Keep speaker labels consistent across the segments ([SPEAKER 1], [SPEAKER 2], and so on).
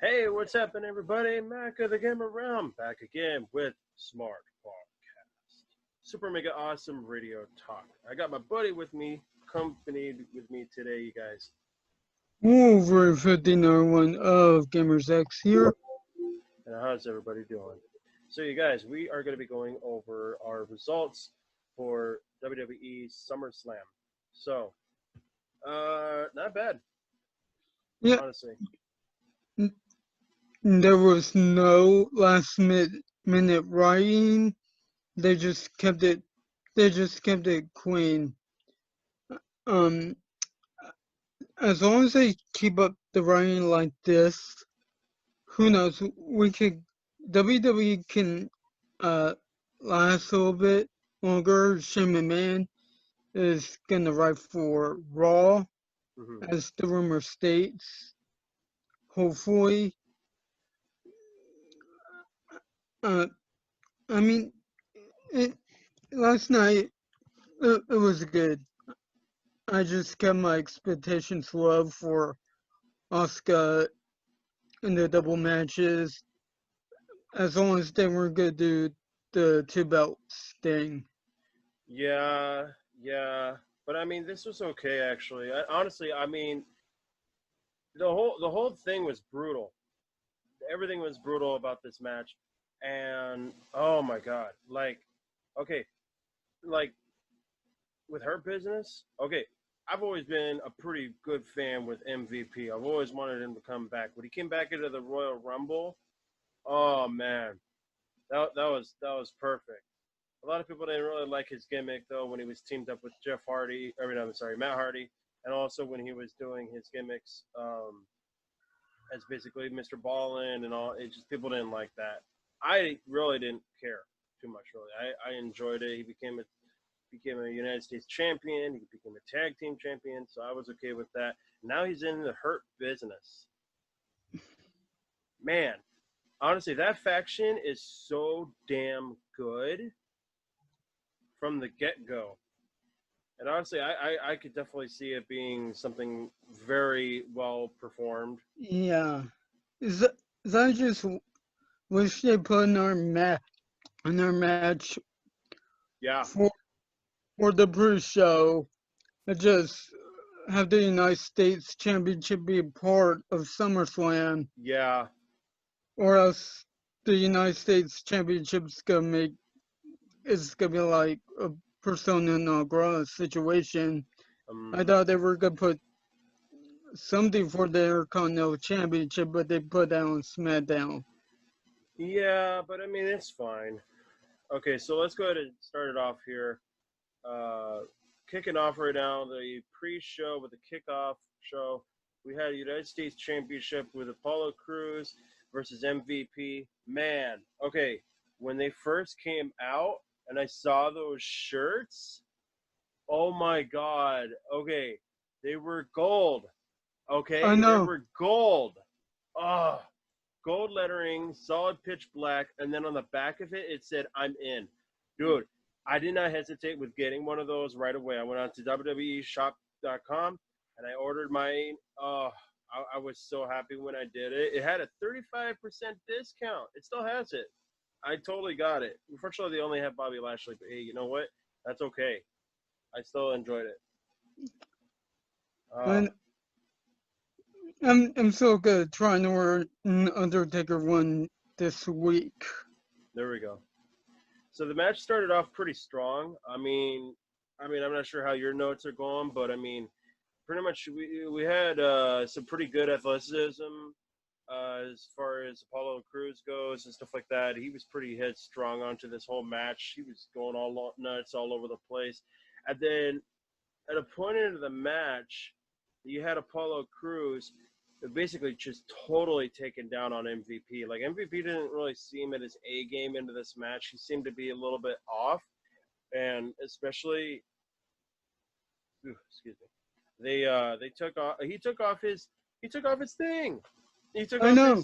[SPEAKER 1] Hey, what's happening, everybody? Mack of the GamerRealm back again with S.M.A.R.T podcast. Super mega awesome radio talk. I got my buddy with me, accompanied with me today, you guys.
[SPEAKER 2] Over 59 of Gamers X here.
[SPEAKER 1] And how's everybody doing? So, you guys, we are going to be going over our results for WWE SummerSlam. So, not bad.
[SPEAKER 2] Yeah.
[SPEAKER 1] Honestly.
[SPEAKER 2] There was no last minute writing. They just kept it clean. As long as they keep up the writing like this, who knows? WWE can last a little bit longer. Shane McMahon is gonna write for Raw, as the rumor states. Hopefully. I mean, last night it was good. I just kept my expectations low for Asuka in the double matches, as long as they weren't gonna do the two belts thing.
[SPEAKER 1] Yeah, but I mean, this was okay actually. Honestly, I mean, the whole thing was brutal. Everything was brutal about this match, and oh my god, okay, like with her business, okay. I've always been a pretty good fan with MVP. I've always wanted him to come back. When he came back into the Royal Rumble, oh man, that was perfect. A lot of people didn't really like his gimmick though when he was teamed up with Jeff Hardy. Matt Hardy, and also when he was doing his gimmicks as basically Mr. Ballin and all. It just people didn't like that. I really didn't care too much. Really, I enjoyed it. He became a United States champion. He became a tag team champion, so I was okay with that. Now he's in the Hurt Business. Man, honestly, that faction is so damn good from the get-go. And honestly, I could definitely see it being something very well performed.
[SPEAKER 2] Yeah, I just wish they put in our match
[SPEAKER 1] Yeah,
[SPEAKER 2] for the pre-show. Just have the United States Championship be a part of SummerSlam,
[SPEAKER 1] yeah,
[SPEAKER 2] or else the United States Championship's gonna be like a persona non grata situation. I thought they were gonna put something for the Intercontinental Championship, but they put that on SmackDown.
[SPEAKER 1] yeah. But I mean, it's fine. Okay, so let's go ahead and start it off here. Kicking off right now, the pre-show with the kickoff show. We had a United States Championship with Apollo Crews versus MVP. Man, okay, when they first came out and I saw those shirts, oh my god. Okay, they were gold.
[SPEAKER 2] I
[SPEAKER 1] Okay, they
[SPEAKER 2] know.
[SPEAKER 1] were gold. Oh, gold lettering, solid pitch black, and then on the back of it, it said, "I'm in." Dude, I did not hesitate with getting one of those right away. I went on to WWEshop.com and I ordered mine. Oh, I was so happy when I did it. It had a 35% discount. It still has it. I totally got it. Unfortunately, they only have Bobby Lashley, but hey, you know what? That's okay. I still enjoyed it.
[SPEAKER 2] And I'm so good trying to order an Undertaker one this week.
[SPEAKER 1] There we go. So the match started off pretty strong. I'm not sure how your notes are going, but I mean, pretty much we had some pretty good athleticism as far as Apollo Crews goes and stuff like that. He was pretty headstrong onto this whole match. He was going all nuts all over the place. And then at a point into the match, you had Apollo Crews basically just totally taken down on MVP. Like MVP didn't really seem at his A game into this match. He seemed to be a little bit off, and especially, excuse me, they took off. He took off his thing. He took
[SPEAKER 2] I
[SPEAKER 1] off
[SPEAKER 2] know.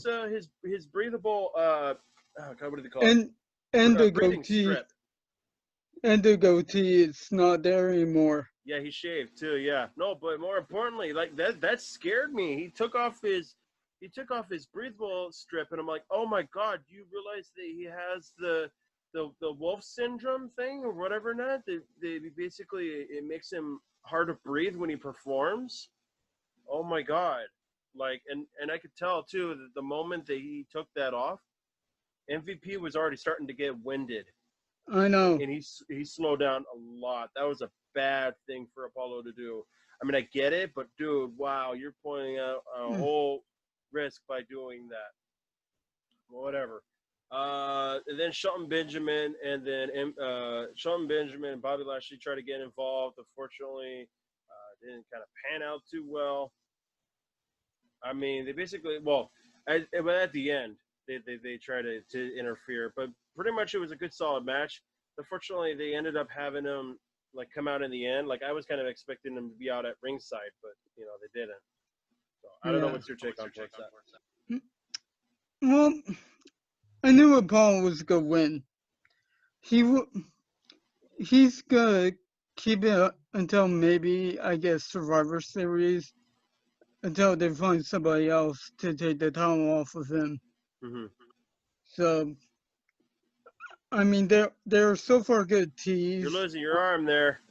[SPEAKER 1] his breathable God, what do they call it?
[SPEAKER 2] And the
[SPEAKER 1] Breathing
[SPEAKER 2] goatee.
[SPEAKER 1] strip.
[SPEAKER 2] And the goatee, it's not there anymore.
[SPEAKER 1] Yeah, he shaved too. Yeah, no, but more importantly, like that scared me. He took off his he took off his breathable strip, and I'm like, oh my god, do you realize that he has the wolf syndrome thing or whatever? Not they basically it makes him hard to breathe when he performs. Oh my god, like and I could tell too that the moment that he took that off, MVP was already starting to get winded,
[SPEAKER 2] I know.
[SPEAKER 1] and he slowed down a lot. That was a bad thing for Apollo to do. I mean, I get it, but dude, wow, you're pointing out a whole risk by doing that. Whatever. And then Shelton Benjamin Shelton Benjamin and Bobby Lashley tried to get involved. Unfortunately, didn't kind of pan out too well. I mean, they basically, but at the end, they try to interfere. But pretty much it was a good, solid match. Unfortunately, they ended up having them like come out in the end. Like I was kind of expecting them to be out at ringside, but they didn't. So I don't know what's your take on towards that.
[SPEAKER 2] Well, I knew Apollo was gonna win. He's gonna keep it until maybe I guess Survivor Series until they find somebody else to take the title off of him.
[SPEAKER 1] Mm-hmm.
[SPEAKER 2] So, I mean, they're so far good tease.
[SPEAKER 1] You're losing your arm there.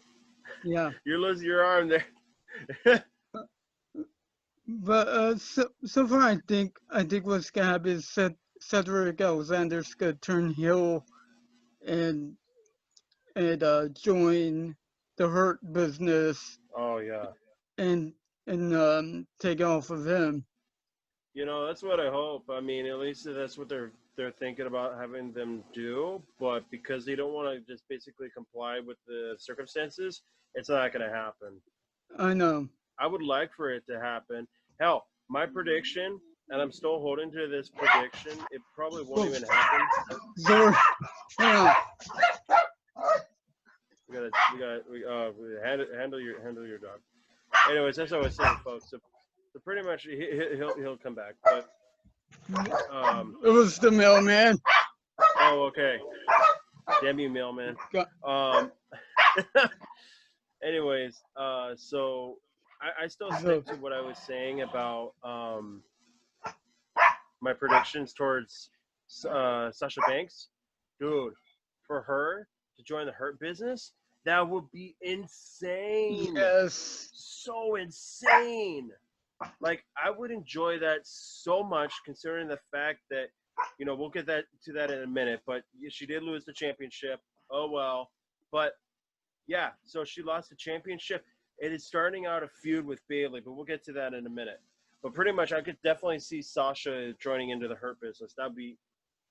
[SPEAKER 2] Yeah.
[SPEAKER 1] You're losing your arm there.
[SPEAKER 2] But so far, I think what's gonna happen is Cedric Alexander's gonna turn heel and join the Hurt Business.
[SPEAKER 1] Oh yeah.
[SPEAKER 2] And take off of him.
[SPEAKER 1] That's what I hope. I mean, at least that's what they're thinking about having them do. But because they don't want to just basically comply with the circumstances, it's not going to happen.
[SPEAKER 2] I know.
[SPEAKER 1] I would like for it to happen. Hell, my prediction, and I'm still holding to this prediction, it probably won't even happen.
[SPEAKER 2] Zor, yeah.
[SPEAKER 1] Handle your dog. Anyways, that's what I was saying, folks. So pretty much he'll come back. But
[SPEAKER 2] it was the mailman.
[SPEAKER 1] Oh, okay. Damn you, mailman. Anyways, so I still stick to what I was saying about my predictions towards Sasha Banks. Dude, for her to join the Hurt Business, that would be insane.
[SPEAKER 2] Yes.
[SPEAKER 1] So insane. Like, I would enjoy that so much, considering the fact that, we'll get to that in a minute, but she did lose the championship. Oh, well. But, yeah, so she lost the championship. It is starting out a feud with Bayley, but we'll get to that in a minute. But pretty much, I could definitely see Sasha joining into the Hurt Business. That'd be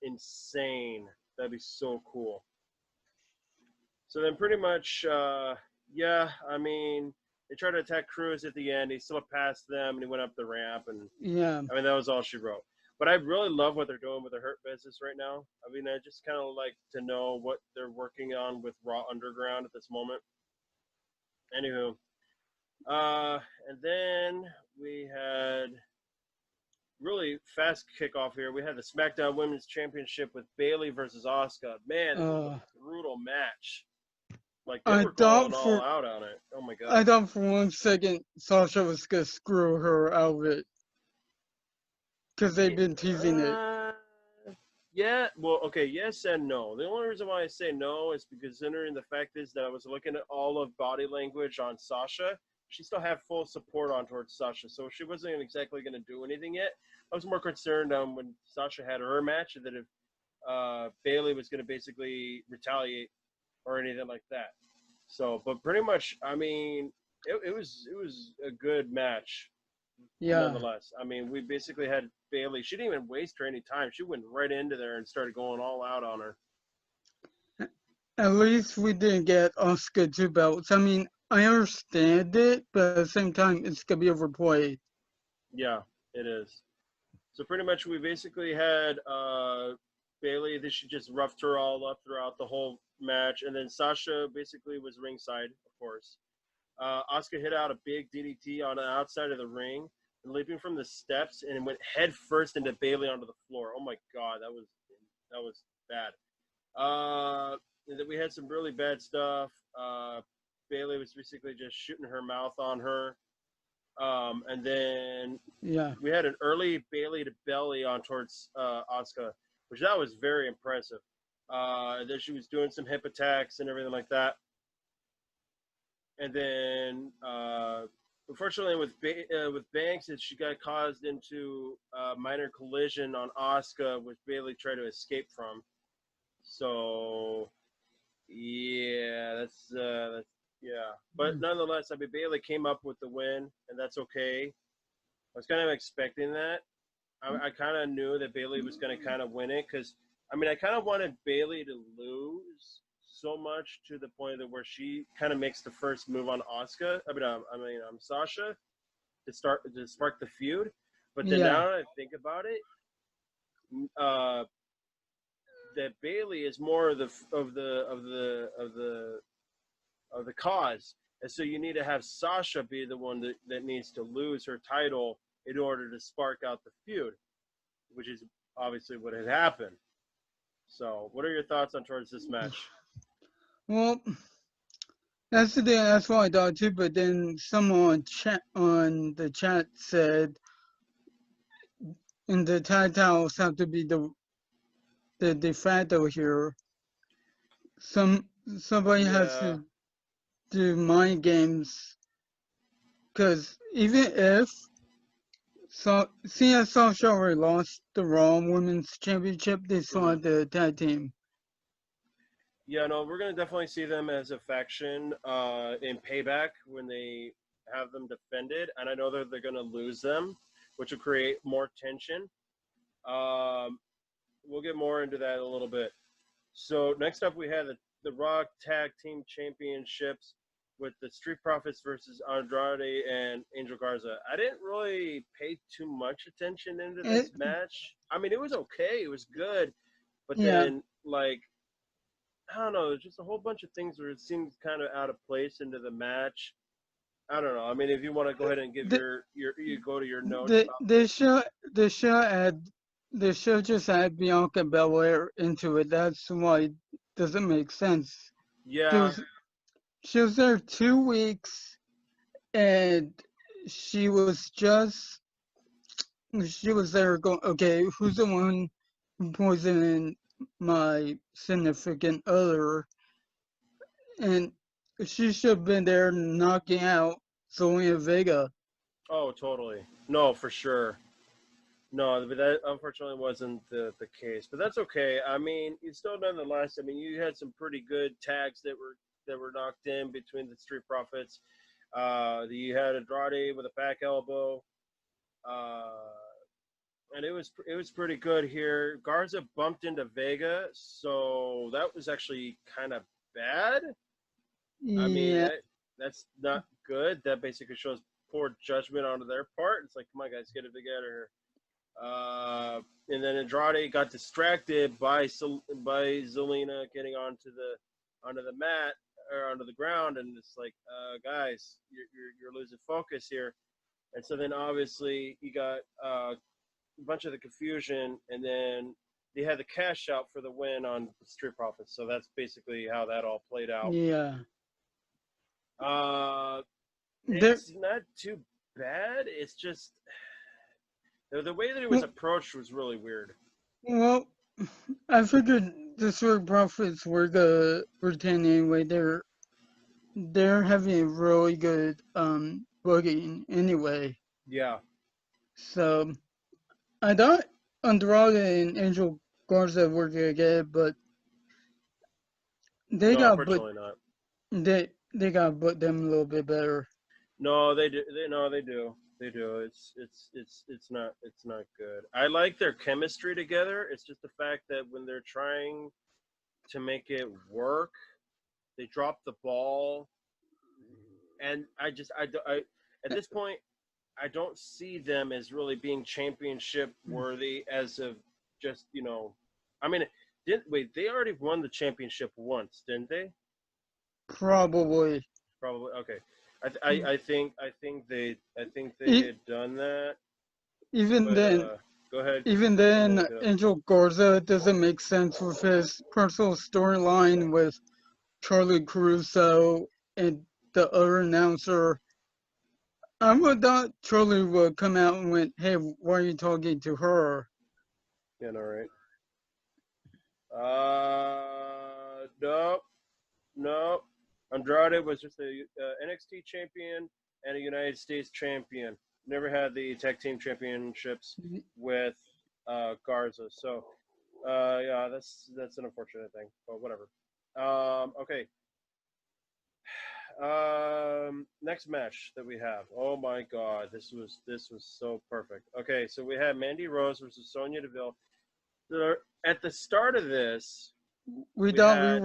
[SPEAKER 1] insane. That'd be so cool. So then pretty much, yeah, I mean, they tried to attack Cruz at the end. He slipped past them, and he went up the ramp. And,
[SPEAKER 2] yeah,
[SPEAKER 1] I mean, that was all she wrote. But I really love what they're doing with the Hurt Business right now. I mean, I just kind of like to know what they're working on with Raw Underground at this moment. Anywho. And then we had really fast kickoff here. We had the SmackDown Women's Championship with Bayley versus Asuka. Man, it was a brutal match. Like, they were going all out on it. Oh, my God.
[SPEAKER 2] I thought for 1 second Sasha was going to screw her out of it. Because they've been teasing it.
[SPEAKER 1] Yeah, well, okay, yes and no. The only reason why I say no is because considering the fact is that I was looking at all of body language on Sasha. She still had full support on towards Sasha, so she wasn't exactly going to do anything yet. I was more concerned on when Sasha had her match that if Bayley was going to basically retaliate or anything like that. So, but pretty much, I mean, it was a good match. Yeah. Nonetheless, I mean, we basically had Bayley. She didn't even waste her any time. She went right into there and started going all out on her.
[SPEAKER 2] At least we didn't get Asuka 2 belts. I mean, I understand it, but at the same time, it's going to be overplayed.
[SPEAKER 1] Yeah, it is. So pretty much we basically had Bayley. She just roughed her all up throughout the whole match. And then Sasha basically was ringside, of course. Asuka hit out a big DDT on the outside of the ring and leaping from the steps and went head first into Bayley onto the floor. Oh, my God, that was bad. And then we had some really bad stuff. Bayley was basically just shooting her mouth on her. And then
[SPEAKER 2] Yeah.
[SPEAKER 1] we had an early Bailey to belly on towards Asuka, which that was very impressive. Then she was doing some hip attacks and everything like that. And then, unfortunately, with Banks, she got caused into a minor collision on Asuka, which Bailey tried to escape from. So, yeah, that's yeah. But nonetheless, I mean, Bailey came up with the win, and that's okay. I was kind of expecting that. I kind of knew that Bailey was going to kind of win it because, I mean, I kind of wanted Bailey to lose so much to the point that where she kind of makes the first move on Asuka. Sasha to spark the feud. But then
[SPEAKER 2] Yeah.
[SPEAKER 1] now that I think about it, that Bailey is more of the cause, and so you need to have Sasha be the one that needs to lose her title in order to spark out the feud, which is obviously what had happened. So, what are your thoughts on towards this match?
[SPEAKER 2] Well, that's the thing. That's what I thought too. But then someone on the chat said, "And the tag titles have to be the de facto here. Somebody has
[SPEAKER 1] Yeah,
[SPEAKER 2] to do mind games because even if seeing as Sasha already lost the Raw Women's Championship, they still
[SPEAKER 1] mm-hmm.
[SPEAKER 2] had the tag team.
[SPEAKER 1] Yeah, no, we're gonna definitely see them as a faction in Payback when they have them defended, and I know that they're gonna lose them, which will create more tension. Um, we'll get more into that in a little bit. So next up, we had the Raw Tag Team Championships with the Street Profits versus Andrade and Angel Garza. I didn't really pay too much attention into
[SPEAKER 2] It,
[SPEAKER 1] this match. I mean, it was okay, it was good, but
[SPEAKER 2] yeah,
[SPEAKER 1] then like I don't know, there's just a whole bunch of things where it seemed kind of out of place into the match. I don't know. I mean, if you want to go ahead and give
[SPEAKER 2] the
[SPEAKER 1] you go to your notes
[SPEAKER 2] the
[SPEAKER 1] about
[SPEAKER 2] the
[SPEAKER 1] this.
[SPEAKER 2] show the show had the show just had Bianca Belair into it. That's why it doesn't make sense. There
[SPEAKER 1] Yeah.
[SPEAKER 2] was She was there 2 weeks, and she was just she was there going, okay, who's the one who poisoned my significant other? And she should have been there knocking out Zelina Vega.
[SPEAKER 1] Oh, totally. No, for sure. No, but that unfortunately wasn't the case. But that's okay. I mean, you still nonetheless. I mean, you had some pretty good tags that were knocked in between the Street Profits. You had Andrade with a back elbow, uh, and it was pretty good here. Garza bumped into Vega, so that was actually kind of bad. I mean,
[SPEAKER 2] Yeah,
[SPEAKER 1] that's not good. That basically shows poor judgment on their part. It's like, come on, guys, get it together here. And then Andrade got distracted by Zelina getting onto the mat or onto the ground, and it's like, guys, you're losing focus here. And so then obviously you got a bunch of the confusion, and then they had the cash out for the win on Street Profits. So that's basically how that all played out.
[SPEAKER 2] yeah.
[SPEAKER 1] Uh,
[SPEAKER 2] There,
[SPEAKER 1] it's not too bad. It's just the way that it was
[SPEAKER 2] well,
[SPEAKER 1] approached was really weird.
[SPEAKER 2] well, I figured the Sword Profits were the retain anyway. They're having really good booking anyway.
[SPEAKER 1] Yeah.
[SPEAKER 2] So I thought Andrade and Angel Garza were gonna get it, but they
[SPEAKER 1] No,
[SPEAKER 2] got but
[SPEAKER 1] unfortunately not.
[SPEAKER 2] they got but them a little bit better.
[SPEAKER 1] No, they do. They do. They do. It's not good. I like their chemistry together. It's just the fact that when they're trying to make it work, they drop the ball, and I at this point I don't see them as really being championship worthy as of just I mean, didn't wait? They already won the championship once, didn't they?
[SPEAKER 2] Probably.
[SPEAKER 1] Probably. Okay. I think they
[SPEAKER 2] E-
[SPEAKER 1] had done that,
[SPEAKER 2] even
[SPEAKER 1] but
[SPEAKER 2] then,
[SPEAKER 1] go ahead.
[SPEAKER 2] even
[SPEAKER 1] I'm gonna
[SPEAKER 2] then,
[SPEAKER 1] look it up.
[SPEAKER 2] Angel Garza doesn't make sense with his personal storyline with Charlie Caruso and the other announcer. I would thought Trolley would come out and went, "Hey, why are you talking to her?"
[SPEAKER 1] You know, right? Nope, nope. Andrade was just a NXT champion and a United States champion. Never had the tag team championships with Garza. So, yeah, that's an unfortunate thing, but whatever. Okay. Next match that we have. Oh my God, this was so perfect. Okay, so we had Mandy Rose versus Sonya Deville. At the start of this,
[SPEAKER 2] We thought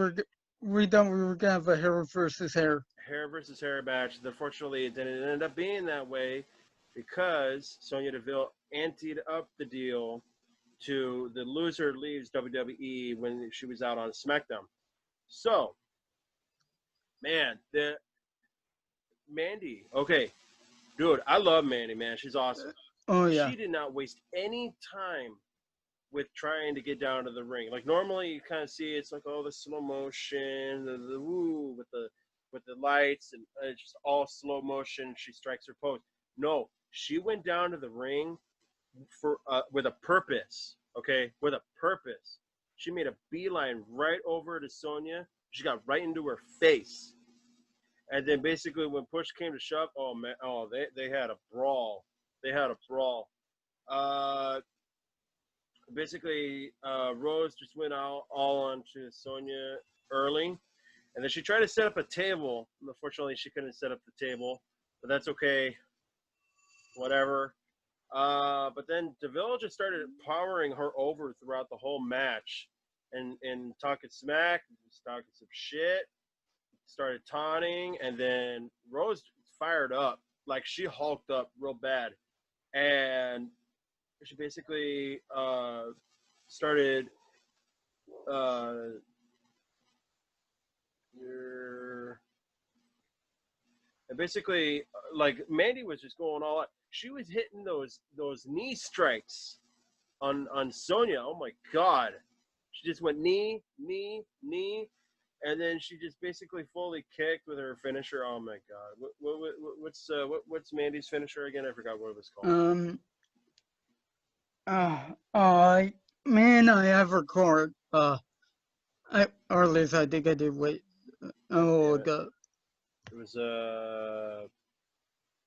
[SPEAKER 2] we were gonna have a hair versus hair.
[SPEAKER 1] Hair versus hair match. Unfortunately, it didn't end up being that way because Sonya Deville anteed up the deal to the loser leaves WWE when she was out on SmackDown. So, man, the Mandy. Okay, dude, I love Mandy, man. She's awesome.
[SPEAKER 2] Oh yeah.
[SPEAKER 1] She did not waste any time with trying to get down to the ring. Like normally you kind of see it's like the slow motion, the woo with the lights and it's just all slow motion. She strikes her pose. No, she went down to the ring for with a purpose. Okay, with a purpose. She made a beeline right over to Sonya. She got right into her face. And then basically when push came to shove, oh man, they had a brawl. They had a brawl. Basically, Rose just went out all onto Sonya early, and then she tried to set up a table. Unfortunately, she couldn't set up the table, but that's okay. Whatever. But then Deville just started powering her over throughout the whole match, and talking smack, just talking some shit. Started taunting, and then Rose fired up, like she hulked up real bad, and she basically started and basically like Mandy was just going all out. She was hitting those knee strikes on Sonya. Oh my God. She just went knee, and then she just basically fully kicked with her finisher. Oh my God. What's Mandy's finisher again? I forgot what it was called.
[SPEAKER 2] Man, I have her card. Or at least I think I did. Wait. Oh God.
[SPEAKER 1] It was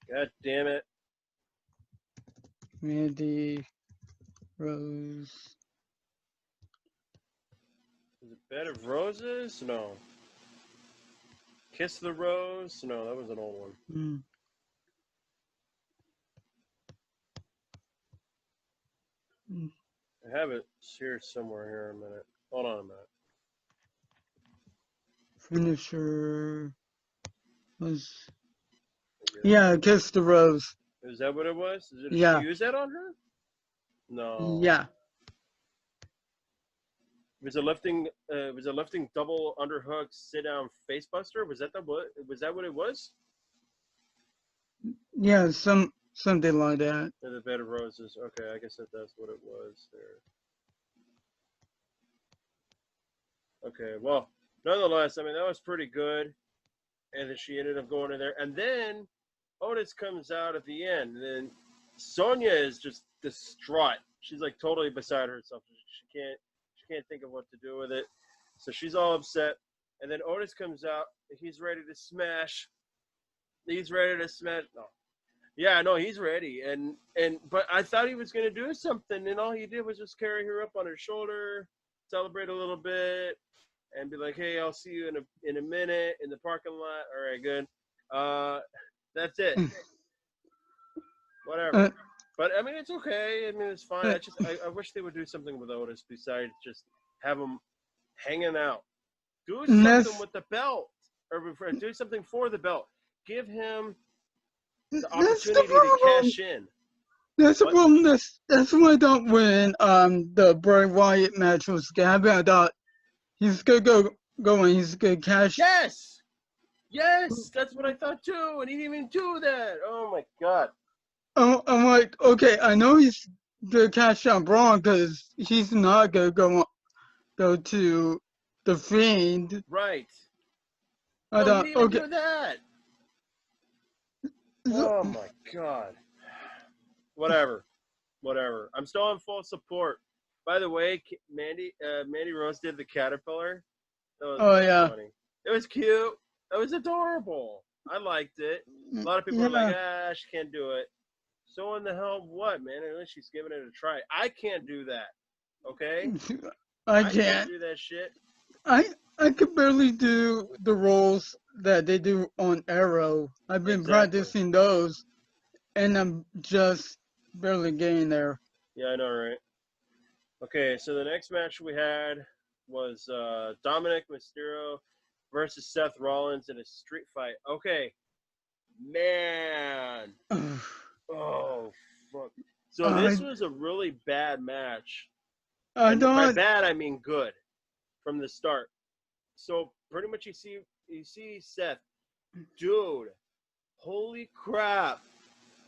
[SPEAKER 1] God damn it.
[SPEAKER 2] Mandy Rose.
[SPEAKER 1] Was it Bed of Roses? No. Kiss the Rose? No, that was an old one. I have it here somewhere here in a minute. Hold on a minute.
[SPEAKER 2] Finisher was Kiss the Rose.
[SPEAKER 1] Is that what it was? Did she use that on her? No.
[SPEAKER 2] Yeah.
[SPEAKER 1] Was it lifting double underhook sit down face buster? Was that what it was?
[SPEAKER 2] Yeah, something like that.
[SPEAKER 1] The Bed of Roses. Okay, I guess that's what it was there. Okay, well, nonetheless, I mean that was pretty good. And then she ended up going in there. And then Otis comes out at the end. And then Sonya is just distraught. She's like totally beside herself. She can't think of what to do with it. So she's all upset. And then Otis comes out. He's ready to smash. He's ready to smash. No. Yeah, no, he's ready. But I thought he was gonna do something, and all he did was just carry her up on his shoulder, celebrate a little bit, and be like, "Hey, I'll see you in a minute in the parking lot." All right, good. That's it. Whatever. But I mean, it's okay. I mean, it's fine. I wish they would do something with Otis besides just have him hanging out. Do something with the belt, or do something for the belt. Give him the opportunity to cash in.
[SPEAKER 2] That's the problem. That's what I thought when the Bray Wyatt match was happening. I thought he's gonna go and he's gonna cash.
[SPEAKER 1] Yes, that's what I thought too, and he didn't even do that. Oh my God.
[SPEAKER 2] I'm like, okay, I know he's gonna cash out Braun because he's not gonna go to the Fiend.
[SPEAKER 1] Right.
[SPEAKER 2] I thought,
[SPEAKER 1] he didn't even do that. Oh my god. Whatever. I'm still in full support. By the way, Mandy Rose did the caterpillar. That
[SPEAKER 2] Oh
[SPEAKER 1] was
[SPEAKER 2] yeah.
[SPEAKER 1] funny. It was cute. It was adorable. I liked it. A lot of people are like, she can't do it. So in the hell what, man? At least she's giving it a try. I can't do that. Okay?
[SPEAKER 2] I
[SPEAKER 1] I can't
[SPEAKER 2] can't.
[SPEAKER 1] do that shit.
[SPEAKER 2] I could barely do the roles that they do on Arrow. I've been
[SPEAKER 1] Exactly.
[SPEAKER 2] practicing those, and I'm just barely getting there.
[SPEAKER 1] Yeah, I know, right? Okay, so the next match we had was Dominic Mysterio versus Seth Rollins in a street fight. Okay, man. Oh, fuck. So this
[SPEAKER 2] I
[SPEAKER 1] was a really bad match.
[SPEAKER 2] I
[SPEAKER 1] And by
[SPEAKER 2] don't.
[SPEAKER 1] bad, I mean good from the start. So pretty much you see Seth. Dude, holy crap.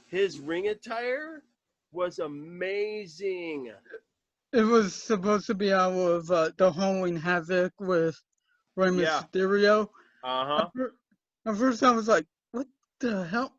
[SPEAKER 1] His ring attire was amazing.
[SPEAKER 2] It was supposed to be out of the Halloween Havoc with Rey
[SPEAKER 1] Yeah.
[SPEAKER 2] Mysterio.
[SPEAKER 1] Uh-huh.
[SPEAKER 2] At first, I was like, "What the hell?"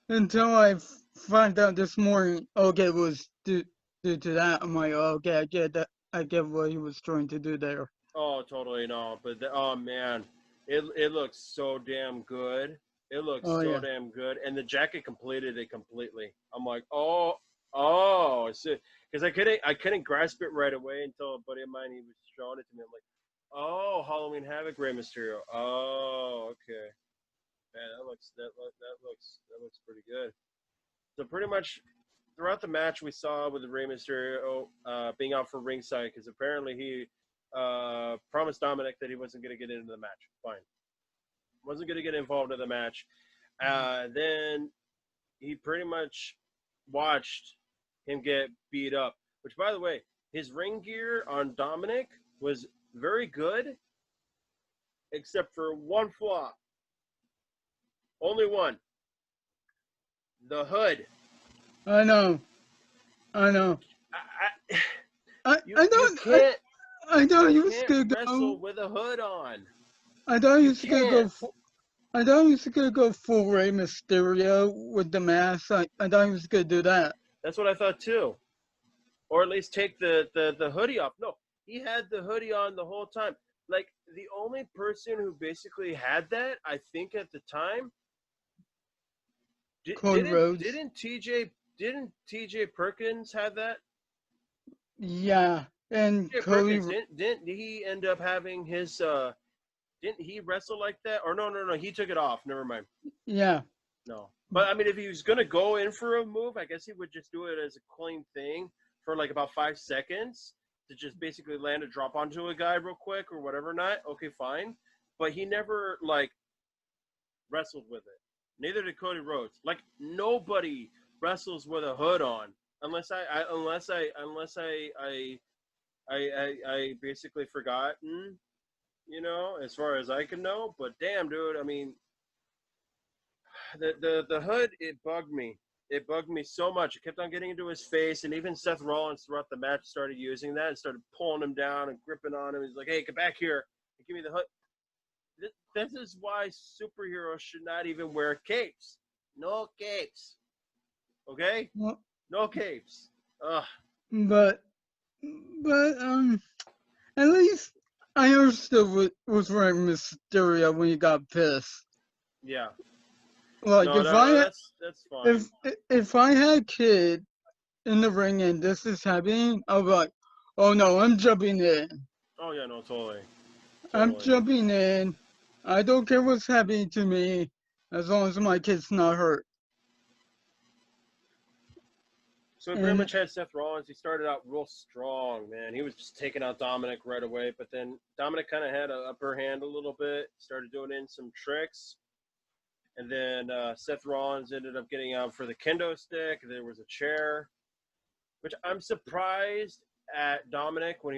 [SPEAKER 2] Until I find out this morning. Okay, it was due to that. I'm like, okay, I get that. I get what he was trying to do there.
[SPEAKER 1] Oh, totally no. But oh man, it looks so damn good. It looks
[SPEAKER 2] Oh
[SPEAKER 1] so
[SPEAKER 2] yeah.
[SPEAKER 1] damn good, and the jacket completed it completely. I'm like, oh, because I couldn't grasp it right away until a buddy of mine he was showing it to me. I'm like, oh, Halloween Havoc, Rey Mysterio. Oh, okay. Man, that looks pretty good. So pretty much throughout the match, we saw with Rey Mysterio being out for ringside because apparently he promised Dominic that he wasn't going to get into the match. Fine, wasn't going to get involved in the match. Then he pretty much watched him get beat up. Which, by the way, his ring gear on Dominic was very good, except for one flaw. Only one. The hood.
[SPEAKER 2] I know. I know.
[SPEAKER 1] I,
[SPEAKER 2] I
[SPEAKER 1] you
[SPEAKER 2] I
[SPEAKER 1] you
[SPEAKER 2] don't.
[SPEAKER 1] can't
[SPEAKER 2] I thought
[SPEAKER 1] you
[SPEAKER 2] he was
[SPEAKER 1] can't
[SPEAKER 2] gonna
[SPEAKER 1] wrestle
[SPEAKER 2] go.
[SPEAKER 1] with a hood on.
[SPEAKER 2] I thought he
[SPEAKER 1] You
[SPEAKER 2] was gonna go.
[SPEAKER 1] can't.
[SPEAKER 2] I thought he was gonna go full Rey Mysterio with the mask. I thought he was gonna do that.
[SPEAKER 1] That's what I thought too. Or at least take the hoodie off. No, he had the hoodie on the whole time. Like the only person who basically had that, I think at the time,
[SPEAKER 2] Cody Rhodes.
[SPEAKER 1] didn't TJ Perkins have that?
[SPEAKER 2] Yeah, and
[SPEAKER 1] TJ
[SPEAKER 2] Cody.
[SPEAKER 1] Perkins didn't he end up having his didn't he wrestle like that? Or no, he took it off. Never mind.
[SPEAKER 2] Yeah.
[SPEAKER 1] No. But I mean, if he was gonna go in for a move, I guess he would just do it as a clean thing for like about 5 seconds to just basically land a drop onto a guy real quick or whatever. Not okay, fine. But he never like wrestled with it. Neither did Cody Rhodes. Like nobody wrestles with a hood on unless I basically forgotten. As far as I can know. But damn, dude, I mean, the hood, it bugged me. It bugged me so much. It kept on getting into his face, and even Seth Rollins throughout the match started using that and started pulling him down and gripping on him. He's like, "Hey, get back here! Give me the hood." This is why superheroes should not even wear capes. No capes. Okay?
[SPEAKER 2] Well,
[SPEAKER 1] No capes. Ugh.
[SPEAKER 2] but but at least I understood what was Rey Mysterio when he got pissed.
[SPEAKER 1] Yeah.
[SPEAKER 2] Like
[SPEAKER 1] No, no, no. That's fine.
[SPEAKER 2] if I had a kid in the ring and this is happening, I'll be like, oh no, I'm jumping in.
[SPEAKER 1] Oh yeah, no, totally,
[SPEAKER 2] I'm
[SPEAKER 1] totally.
[SPEAKER 2] jumping in. I don't care what's happening to me as long as my kid's not hurt.
[SPEAKER 1] So we pretty
[SPEAKER 2] And
[SPEAKER 1] much had Seth Rollins. He started out real strong, man. He was just taking out Dominic right away, but then Dominic kind of had an upper hand a little bit. Started doing in some tricks, and then Seth Rollins ended up getting out for the kendo stick. There was a chair, which I'm surprised at Dominic when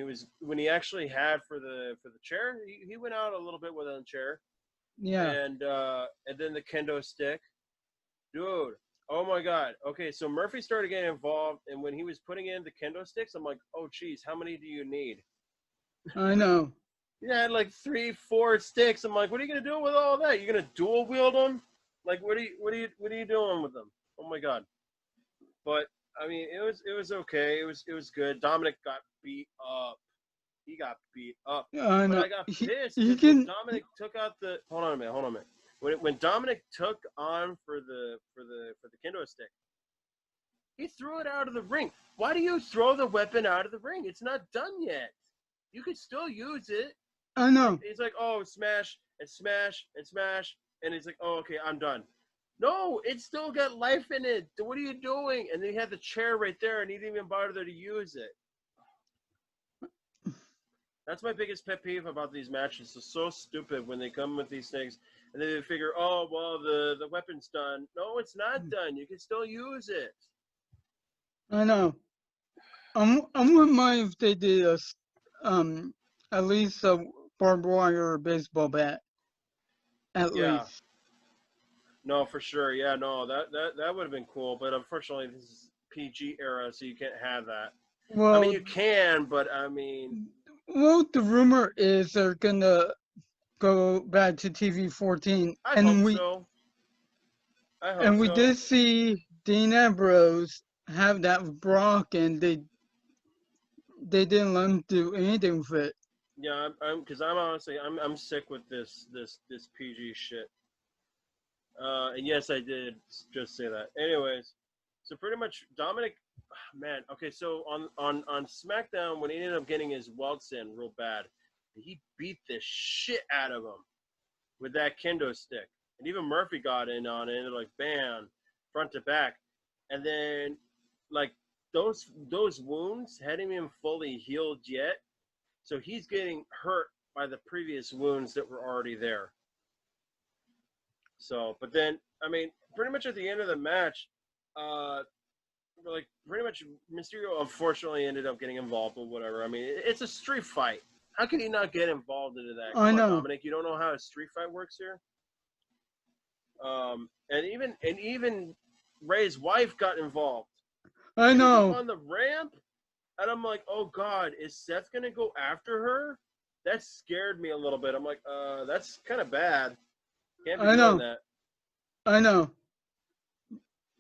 [SPEAKER 1] he actually had for the chair. He went out a little bit with a chair,
[SPEAKER 2] yeah,
[SPEAKER 1] and then the kendo stick, dude. Oh my God. Okay, so Murphy started getting involved, and when he was putting in the kendo sticks, I'm like, oh geez, how many do you need?
[SPEAKER 2] I know.
[SPEAKER 1] You had like 3, 4 sticks. I'm like, what are you gonna do with all that? You gonna dual wield them? Like, what are you doing with them? Oh my god! But I mean, it was okay. It was good. Dominic got beat up. He got beat up.
[SPEAKER 2] I
[SPEAKER 1] But
[SPEAKER 2] know
[SPEAKER 1] I got pissed
[SPEAKER 2] he
[SPEAKER 1] because when
[SPEAKER 2] can.
[SPEAKER 1] Dominic took out the hold on a minute. When Dominic took on for the kendo stick, he threw it out of the ring. Why do you throw the weapon out of the ring? It's not done yet. You could still use it.
[SPEAKER 2] I know.
[SPEAKER 1] He's like, oh, smash and smash and smash, and he's like, oh, okay, I'm done. No, it's still got life in it. What are you doing? And then he had the chair right there, and he didn't even bother to use it. That's my biggest pet peeve about these matches. It's so stupid when they come with these things, and then they figure, oh, well, the weapon's done. No, it's not done. You can still use it.
[SPEAKER 2] I know. I wouldn't mind if they did at least a barbed wire or baseball bat. At
[SPEAKER 1] Yeah.
[SPEAKER 2] least.
[SPEAKER 1] No, for sure. Yeah, no, that would have been cool, but unfortunately, this is PG era, so you can't have that. I mean,
[SPEAKER 2] Well,
[SPEAKER 1] you can, but I mean,
[SPEAKER 2] the rumor is they're gonna go back to TV 14,
[SPEAKER 1] I hope so.
[SPEAKER 2] and we did see Dean Ambrose have that with Brock, and they didn't let him do anything with it.
[SPEAKER 1] Yeah, because I'm honestly I'm sick with this PG shit. And yes, I did just say that. Anyways, so pretty much Dominic, man. Okay, so on SmackDown when he ended up getting his welts in real bad, he beat the shit out of him with that kendo stick, and even Murphy got in on it, and like bam, front to back, and then like those wounds hadn't even fully healed yet, so he's getting hurt by the previous wounds that were already there. So, but then, I mean, pretty much at the end of the match, like pretty much Mysterio unfortunately ended up getting involved or whatever. I mean, it's a street fight. How can he not get involved into that?
[SPEAKER 2] I
[SPEAKER 1] Come on,
[SPEAKER 2] know.
[SPEAKER 1] Dominic, you don't know how a street fight works here. And even Ray's wife got involved.
[SPEAKER 2] I
[SPEAKER 1] She was up
[SPEAKER 2] know.
[SPEAKER 1] on the ramp, and I'm like, oh god, is Seth gonna go after her? That scared me a little bit. I'm like, that's kind of bad. Can't be doing that.
[SPEAKER 2] I know.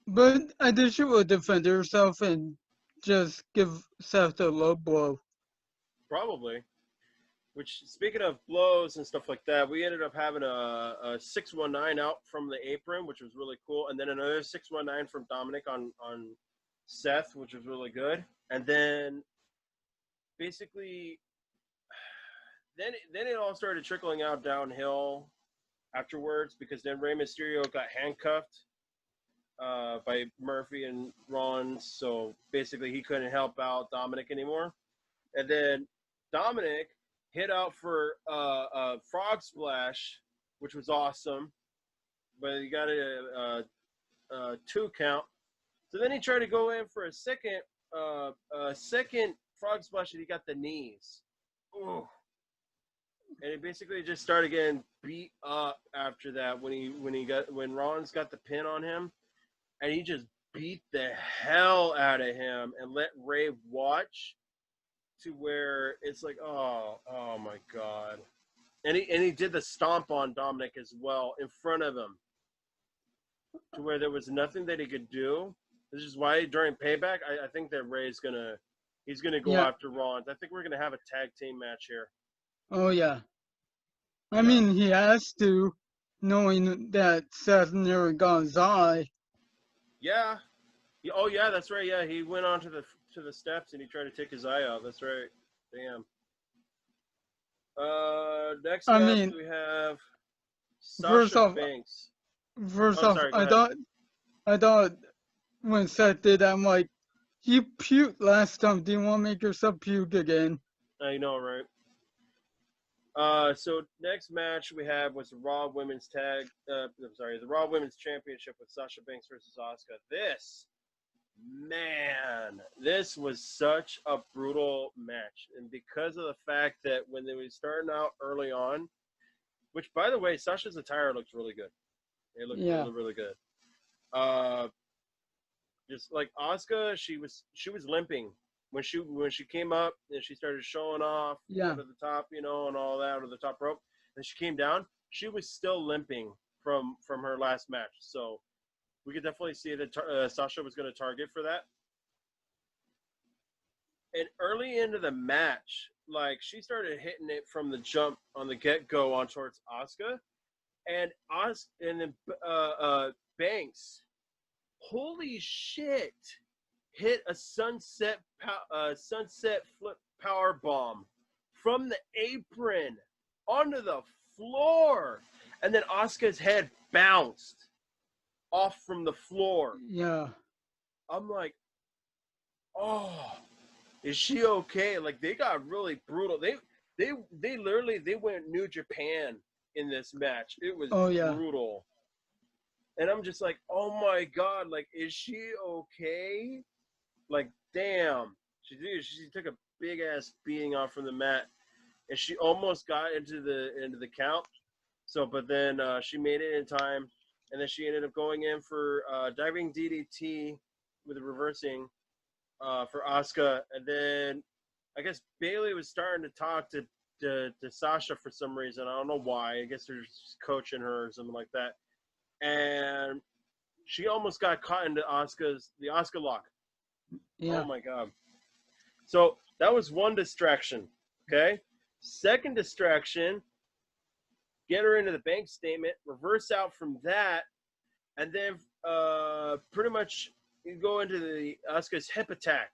[SPEAKER 2] But I think she will defend herself and just give Seth a low blow.
[SPEAKER 1] Probably. Which, speaking of blows and stuff like that, we ended up having a 619 out from the apron, which was really cool, and then another 619 from Dominic on Seth, which was really good. And then basically, then it all started trickling out downhill afterwards because then Rey Mysterio got handcuffed by Murphy and Rollins, so basically he couldn't help out Dominic anymore. And then Dominic hit out for a frog splash, which was awesome, but he got a 2 count. So then he tried to go in for a second frog splash, and he got the knees. Ooh. And he basically just started getting beat up after that when Rollins got the pin on him, and he just beat the hell out of him and let Ray watch to where it's like, oh my god. And he did the stomp on Dominic as well in front of him to where there was nothing that he could do. This is why during Payback, I think that Ray's he's gonna go after Rollins. I think we're gonna have a tag team match here.
[SPEAKER 2] Oh yeah. I mean, he has to, knowing that Seth never got his eye.
[SPEAKER 1] Yeah. Oh yeah, that's right. Yeah, he went onto the steps and he tried to take his eye out. That's right. Damn. Next up we have Sasha Banks.
[SPEAKER 2] First off, I thought when Seth did that, I'm like, you puked last time. Do you want to make yourself puke again?
[SPEAKER 1] I know, right? So next match we have was the Raw Women's the Raw Women's Championship with Sasha Banks versus Asuka. This was such a brutal match, and because of the fact that when they were starting out early on, which by the way, Sasha's attire looks really good. It looked really, really good. Just like Asuka, she was limping when she came up and she started showing off out of the top, and all that, or the top rope. And she came down, she was still limping from her last match. So we could definitely see that Sasha was going to target for that. And early into the match, like she started hitting it from the jump on the get-go on towards Asuka, and then Banks, holy shit, hit a sunset flip power bomb from the apron onto the floor, and then Asuka's head bounced off from the floor.
[SPEAKER 2] Yeah.
[SPEAKER 1] I'm like, oh, is she okay? Like they got really brutal. They literally went New Japan in this match. It was brutal. And I'm just like, oh my god, like is she okay? Like damn. She took a big ass beating off from the mat, and she almost got into the count. So but then she made it in time, and then she ended up going in for diving DDT with a reversing for Asuka, and then I guess Bayley was starting to talk to Sasha for some reason. I don't know why. I guess they're just coaching her or something like that. And she almost got caught into the Asuka lock.
[SPEAKER 2] Yeah.
[SPEAKER 1] Oh my god. So that was one distraction. Okay. Second distraction, get her into the bank statement, reverse out from that, and then pretty much you go into the Asuka's hip attack.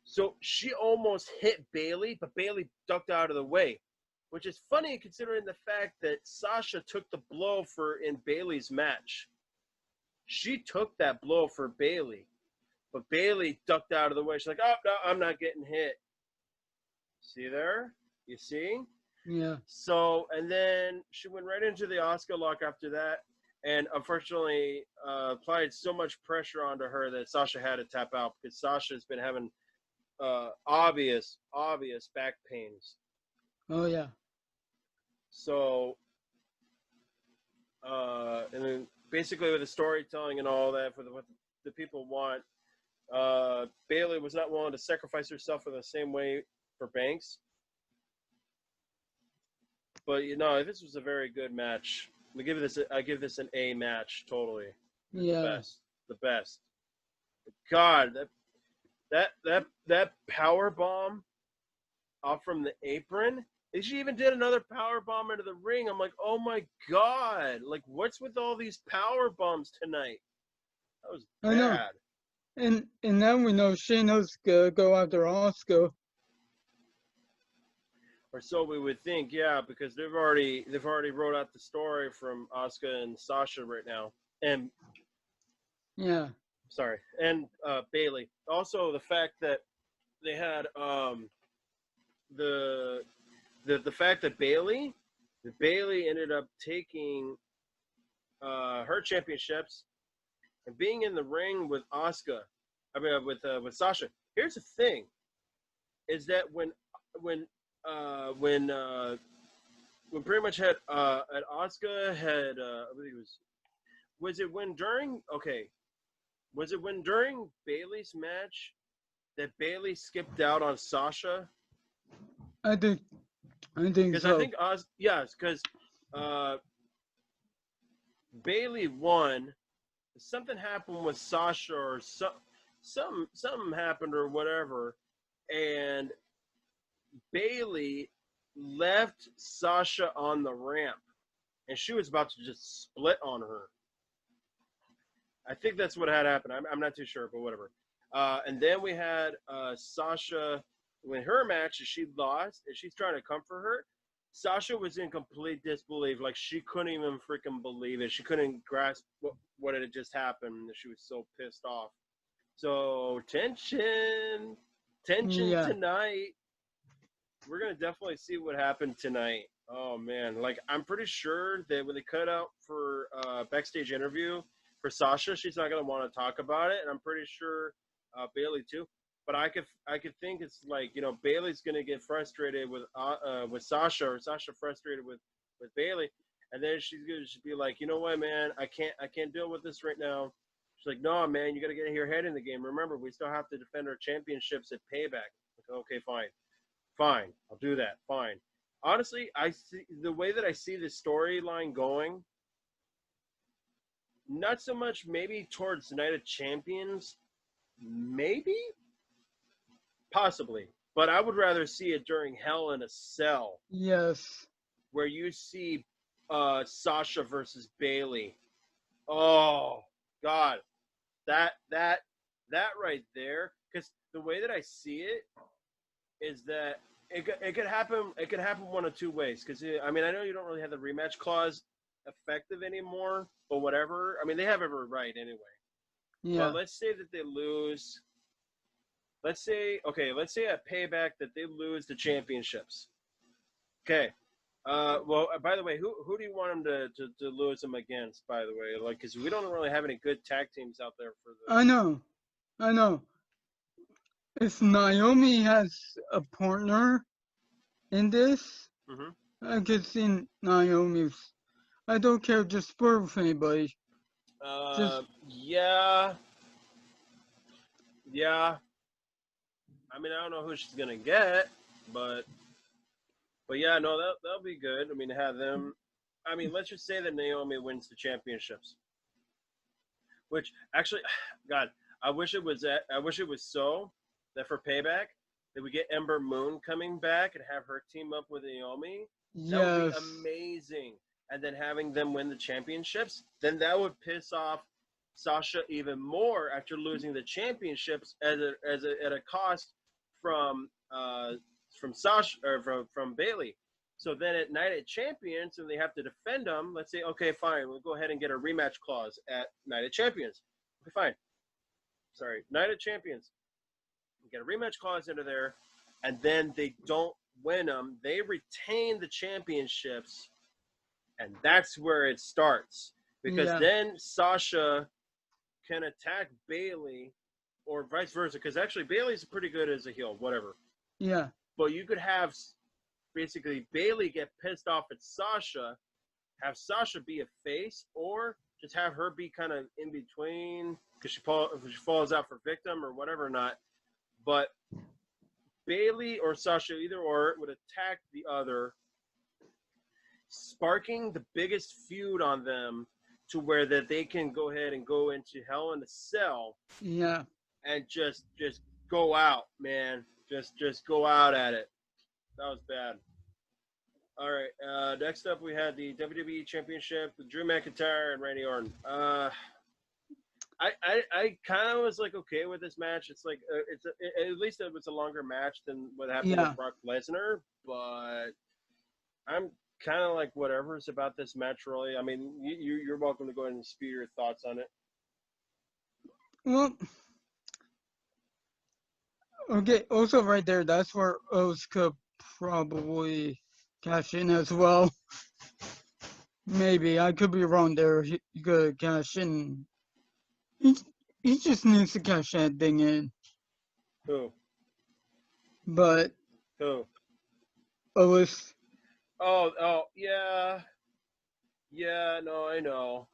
[SPEAKER 1] So she almost hit Bayley, but Bayley ducked out of the way, which is funny considering the fact that Sasha took the blow in Bayley's match. She took that blow for Bayley, but Bayley ducked out of the way. She's like, oh, no, I'm not getting hit. See there? You see?
[SPEAKER 2] Yeah.
[SPEAKER 1] So, and then she went right into the Asuka lock after that, and unfortunately applied so much pressure onto her that Sasha had to tap out because Sasha's been having obvious back pains.
[SPEAKER 2] Oh yeah.
[SPEAKER 1] So, and then basically with the storytelling and all that for what the people want, Bayley was not willing to sacrifice herself in the same way for Banks. But this was a very good match. I give this an A match totally.
[SPEAKER 2] Yeah.
[SPEAKER 1] The best. God, that power bomb off from the apron. And she even did another power bomb into the ring. I'm like, oh my god! Like, what's with all these power bombs tonight? That was bad.
[SPEAKER 2] I know. And now we know Shayna's gonna go after Asuka.
[SPEAKER 1] Or so we would think, yeah, because they've already wrote out the story from Asuka and Sasha right now, and
[SPEAKER 2] yeah.
[SPEAKER 1] Sorry, and Bayley. Also, the fact that they had the fact that Bayley ended up taking her championships and being in the ring with Asuka. I mean, with Sasha. Here's the thing: is that when pretty much had at Asuka had I believe was it when during Bayley's match that Bayley skipped out on Sasha?
[SPEAKER 2] I think
[SPEAKER 1] Because
[SPEAKER 2] so.
[SPEAKER 1] I think because Bayley won. Something happened with Sasha, or something happened or whatever, and Bayley left Sasha on the ramp, and she was about to just split on her. I think that's what had happened. I'm not too sure, but whatever. And then we had Sasha when her match, she lost, and she's trying to comfort her. Sasha was in complete disbelief. Like, she couldn't even freaking believe it. She couldn't grasp what had just happened. She was so pissed off. So, tension tonight. We're going to definitely see what happened tonight. Oh, man. Like, I'm pretty sure that when they cut out for backstage interview for Sasha, she's not going to want to talk about it. And I'm pretty sure Bayley, too. But I could think it's like, Bayley's going to get frustrated with Sasha, or Sasha frustrated with Bayley. And then she's going to be like, you know what, man, I can't deal with this right now. She's like, no, man, you got to get your head in the game. Remember, we still have to defend our championships at Payback. Like, okay, fine, I'll do that, fine. honestly, I see the way that I see the storyline going. Not so much maybe towards Night of Champions, maybe, possibly, but I would rather see it during Hell in a Cell,
[SPEAKER 2] Yes.
[SPEAKER 1] where you see Sasha versus Bailey. Oh God, that right there. Because the way that I see it is that it could happen. It could happen one of two ways. Because I mean, I know you don't really have the rematch clause effective anymore, but whatever. I mean, they have every right anyway. But
[SPEAKER 2] Yeah.
[SPEAKER 1] let's say that they lose. Let's say at Payback that they lose the championships. Okay. Well, by the way, who do you want them to lose them against? By the way, like, because we don't really have any good tag teams out there for
[SPEAKER 2] I
[SPEAKER 1] the.
[SPEAKER 2] know. I know. If Naomi has a partner in this,
[SPEAKER 1] Mm-hmm.
[SPEAKER 2] I could see Naomi's. I don't care just spur for anybody. Just
[SPEAKER 1] Yeah, yeah. I mean, I don't know who she's gonna get, but yeah, no, that'll be good. I mean, have them. I mean, let's just say that Naomi wins the championships. Which actually, God, I wish it was so that for Payback that we get Ember Moon coming back and have her team up with Naomi. That would be
[SPEAKER 2] yes.
[SPEAKER 1] amazing. And then having them win the championships, then that would piss off Sasha even more after losing the championships at a cost from Sasha or from Bailey. So then at Night at Champions, and they have to defend them, let's say, okay, fine, we'll go ahead and get a rematch clause at Night at Champions. Okay, fine. Sorry, Night at Champions. Get a rematch clause into there, and then they don't win them. They retain the championships, and that's where it starts. Because
[SPEAKER 2] Yeah.
[SPEAKER 1] then Sasha can attack Bailey, or vice versa. Because actually, Bailey's pretty good as a heel, whatever.
[SPEAKER 2] Yeah.
[SPEAKER 1] But you could have basically Bailey get pissed off at Sasha, have Sasha be a face, or just have her be kind of in between because she falls out for victim or whatever or not. But Bailey or Sasha, either or, would attack the other, sparking the biggest feud on them to where that they can go ahead and go into Hell in a Cell
[SPEAKER 2] Yeah.
[SPEAKER 1] and just go out, man. Just go out at it. That was bad. All right. Next up, we had the WWE Championship with Drew McIntyre and Randy Orton. I kind of was like okay with this match. It's like at least it was a longer match than what happened with
[SPEAKER 2] Yeah.
[SPEAKER 1] Brock Lesnar. But I'm kind of like whatever's about this match. Really, I mean, you're welcome to go ahead and spew your thoughts on it.
[SPEAKER 2] Well, okay. Also, right there, that's where O's could probably cash in as well. Maybe I could be wrong there. He could cash in. He, he just needs to cash that thing in.
[SPEAKER 1] Who?
[SPEAKER 2] But
[SPEAKER 1] Who?
[SPEAKER 2] O's.
[SPEAKER 1] Oh, yeah, yeah. No, I know.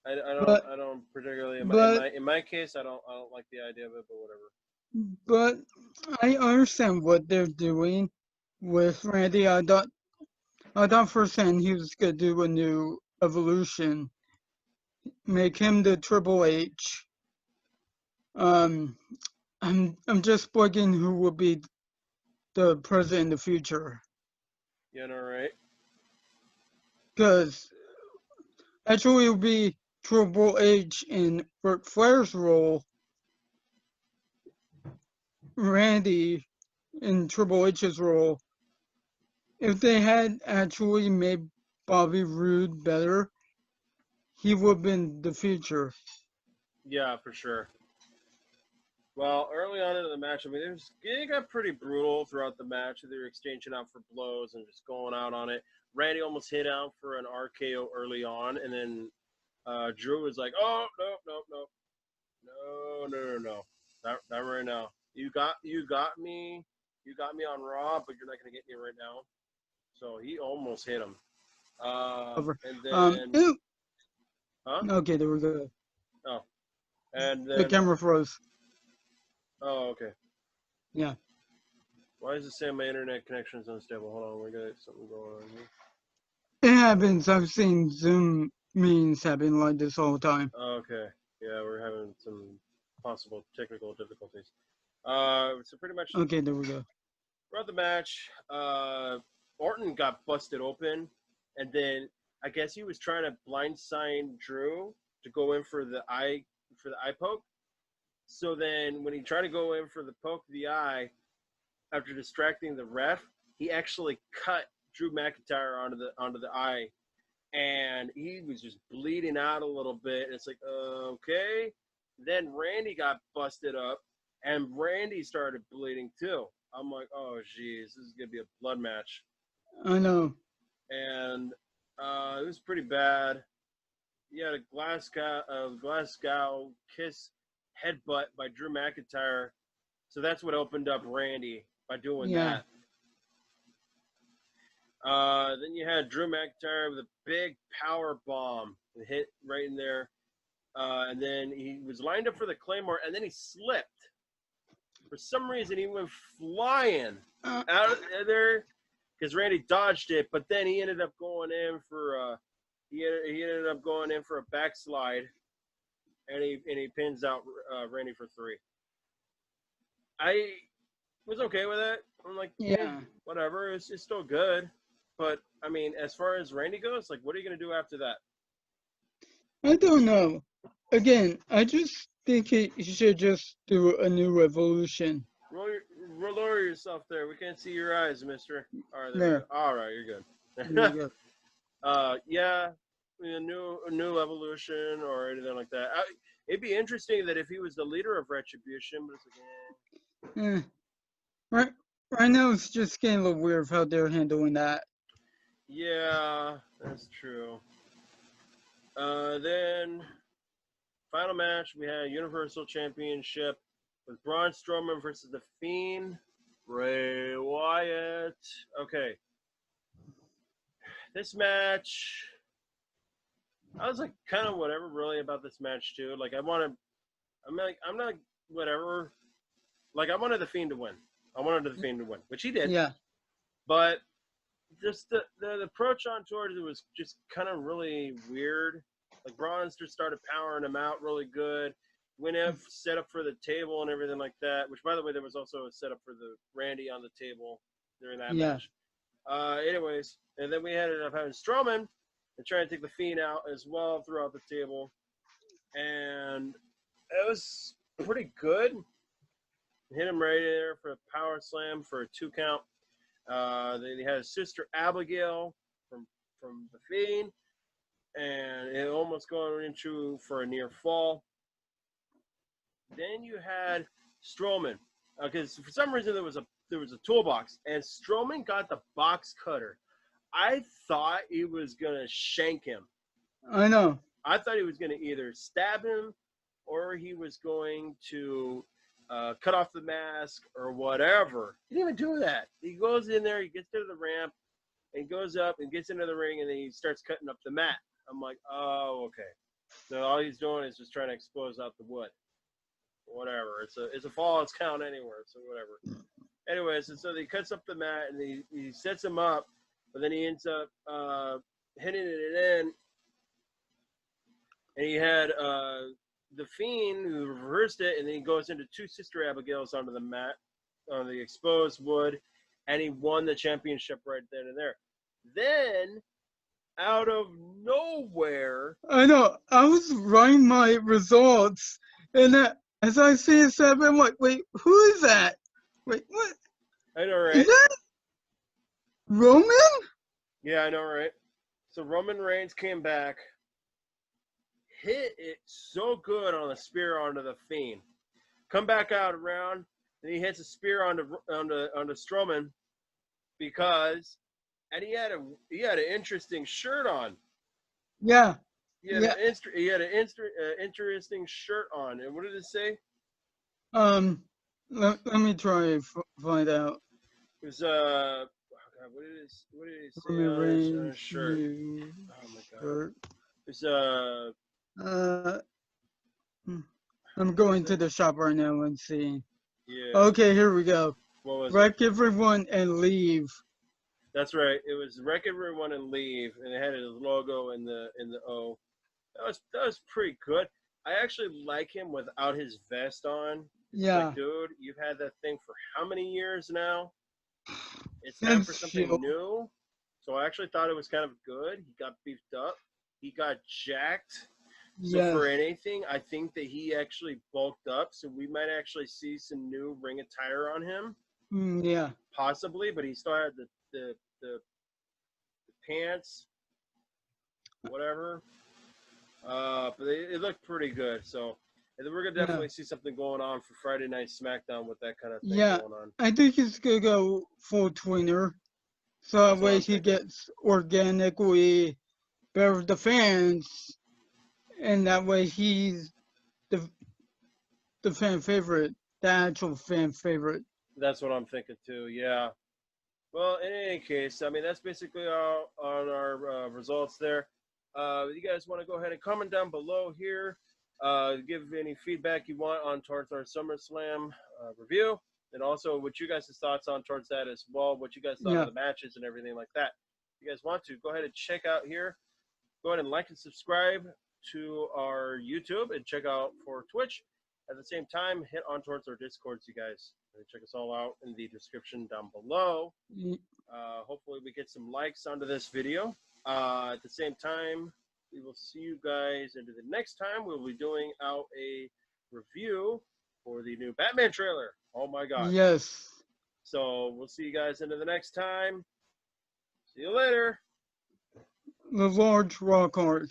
[SPEAKER 2] But
[SPEAKER 1] I don't particularly
[SPEAKER 2] but
[SPEAKER 1] in my case I don't like the idea of it, but whatever.
[SPEAKER 2] but I understand what they're doing with Randy. I thought for a second he was gonna do a new evolution, make him the Triple H. Um, I'm just bugging who will be the president in the future,
[SPEAKER 1] You know, right?
[SPEAKER 2] because actually it will be Triple H in Ric Flair's role, Randy in Triple H's role. If they had actually made Bobby Roode better, he would have been the future.
[SPEAKER 1] Yeah, for sure. Well, early on into the match, I mean, it got pretty brutal throughout the match. They were exchanging out for blows and just going out on it. Randy almost hit out for an RKO early on, and then Drew was like, "Oh, no, not right now. You got me on Raw, but you're not gonna get me right now." So he almost hit him.
[SPEAKER 2] Over.
[SPEAKER 1] And then,
[SPEAKER 2] Ew.
[SPEAKER 1] huh?
[SPEAKER 2] Okay, there we go.
[SPEAKER 1] Oh, and
[SPEAKER 2] The
[SPEAKER 1] then,
[SPEAKER 2] camera froze.
[SPEAKER 1] oh, okay.
[SPEAKER 2] Yeah.
[SPEAKER 1] Why is it saying my internet connection is unstable? Hold on, we got something going on here.
[SPEAKER 2] It happens. I've seen Zoom meetings happen like this all the time.
[SPEAKER 1] Okay, yeah, we're having some possible technical difficulties. So pretty much
[SPEAKER 2] Okay, there we go.
[SPEAKER 1] throughout the match, Orton got busted open, and then I guess he was trying to blindside Drew to go in for the eye poke. So then when he tried to go in for the poke of the eye, after distracting the ref, he actually cut Drew McIntyre onto the eye, and he was just bleeding out a little bit. It's like, okay. Then Randy got busted up, and Randy started bleeding too. I'm like, oh geez, this is gonna be a blood match,
[SPEAKER 2] I know.
[SPEAKER 1] and it was pretty bad. He had a Glasgow kiss headbutt by Drew McIntyre, so that's what opened up Randy by doing that. Then you had Drew McIntyre with a big power bomb hit right in there. And then he was lined up for the Claymore, and then he slipped. For some reason, he went flying out of there because Randy dodged it, but then he ended up going in for he ended up going in for a backslide, and he pins out Randy for 3. I was okay with it. I'm like, yeah, whatever. It's still good. But, I mean, as far as Randy goes, like, what are you going to do after that?
[SPEAKER 2] I don't know. Again, I just think he should just do a new Revolution.
[SPEAKER 1] Lower yourself there. We can't see your eyes, mister. All right,
[SPEAKER 2] there.
[SPEAKER 1] All right, you're good.
[SPEAKER 2] There you go.
[SPEAKER 1] Yeah, a new Evolution or anything like that. It'd be interesting that if he was the leader of Retribution, but it's like,
[SPEAKER 2] Right now, it's just getting a little weird how they're handling that.
[SPEAKER 1] Yeah, that's true. Then, final match, we had Universal Championship with Braun Strowman versus The Fiend, Bray Wyatt. Okay. This match, I was like kind of whatever really about this match too. Like I'm not whatever. Like I wanted The Fiend to win. I wanted The Fiend to win, which he did.
[SPEAKER 2] Yeah.
[SPEAKER 1] But just the approach on towards it was just kind of really weird. Like Braun just started powering him out really good. Went up, set up for the table and everything like that. Which, by the way, there was also a setup for the Randy on the table during that match. Anyways, and then we ended up having Strowman and trying to take the Fiend out as well throughout the table, and it was pretty good. Hit him right there for a power slam for a 2 count. They had his sister Abigail from the Fiend, and it almost going into for a near fall. Then you had Strowman, because for some reason there was a toolbox, and Strowman got the box cutter. I thought he was gonna shank him.
[SPEAKER 2] I know.
[SPEAKER 1] I thought he was gonna either stab him, or he was going to cut off the mask or whatever. He didn't even do that. He goes in there, he gets to the ramp, and goes up and gets into the ring, and then he starts cutting up the mat. I'm like, oh, okay. So all he's doing is just trying to expose out the wood. Whatever. It's a false count anywhere, so whatever. Anyways, and so he cuts up the mat and he sets him up, but then he ends up hitting it in, and he had the Fiend who reversed it, and then he goes into 2 Sister Abigails onto the mat on the exposed wood, and he won the championship right then and there. Then, out of nowhere,
[SPEAKER 2] I know. I was writing my results, and as I see it happen, I'm like, wait, who is that? Wait, what?
[SPEAKER 1] I know, right?
[SPEAKER 2] Is that Roman?
[SPEAKER 1] Yeah, I know, right? So Roman Reigns came back, hit it so good on a spear onto the Fiend. Come back out around, and he hits a spear onto Strowman and he had an interesting shirt on.
[SPEAKER 2] Yeah.
[SPEAKER 1] He had an interesting shirt on, and what did it say?
[SPEAKER 2] Let me try and find out.
[SPEAKER 1] It was what did it say on his shirt? Oh my god! It was
[SPEAKER 2] I'm going to the shop right now and seeing.
[SPEAKER 1] Yeah.
[SPEAKER 2] Okay, here we go.
[SPEAKER 1] What was it?
[SPEAKER 2] Wreck everyone and leave.
[SPEAKER 1] That's right. It was wreck everyone and leave, and it had his logo in the O. That was pretty good. I actually like him without his vest on. It's like,
[SPEAKER 2] Yeah.
[SPEAKER 1] dude, you've had that thing for how many years now? It's time for
[SPEAKER 2] Since
[SPEAKER 1] something
[SPEAKER 2] Shield.
[SPEAKER 1] new. So I actually thought it was kind of good. He got beefed up. He got jacked. So
[SPEAKER 2] Yes.
[SPEAKER 1] for anything, I think that he actually bulked up. So we might actually see some new ring attire on him,
[SPEAKER 2] Yeah.
[SPEAKER 1] possibly. But he still had the pants, whatever. But it looked pretty good. So and then we're gonna
[SPEAKER 2] Yeah.
[SPEAKER 1] definitely see something going on for Friday Night SmackDown with that kind of thing
[SPEAKER 2] Yeah.
[SPEAKER 1] going on.
[SPEAKER 2] I think he's gonna go full tweener. So that
[SPEAKER 1] That's what
[SPEAKER 2] way
[SPEAKER 1] I'm
[SPEAKER 2] he
[SPEAKER 1] thinking.
[SPEAKER 2] gets organically better with the fans, and that way he's the the fan favorite, the actual fan favorite.
[SPEAKER 1] That's what I'm thinking too. Yeah. Well, in any case, I mean that's basically all on our results there. You guys want to go ahead and comment down below here. Give any feedback you want on towards our SummerSlam review, and also what you guys' thoughts on towards that as well. What you guys thought of
[SPEAKER 2] Yeah.
[SPEAKER 1] the matches and everything like that. If you guys want to go ahead and check out here. Go ahead and like and subscribe to our YouTube and check out for Twitch. At the same time, hit on towards our Discords, you guys. And check us all out in the description down below. Hopefully, we get some likes onto this video. At the same time, we will see you guys into the next time. We'll be doing out a review for the new Batman trailer. Oh my god.
[SPEAKER 2] Yes.
[SPEAKER 1] So we'll see you guys into the next time. See you later.
[SPEAKER 2] The large rock art.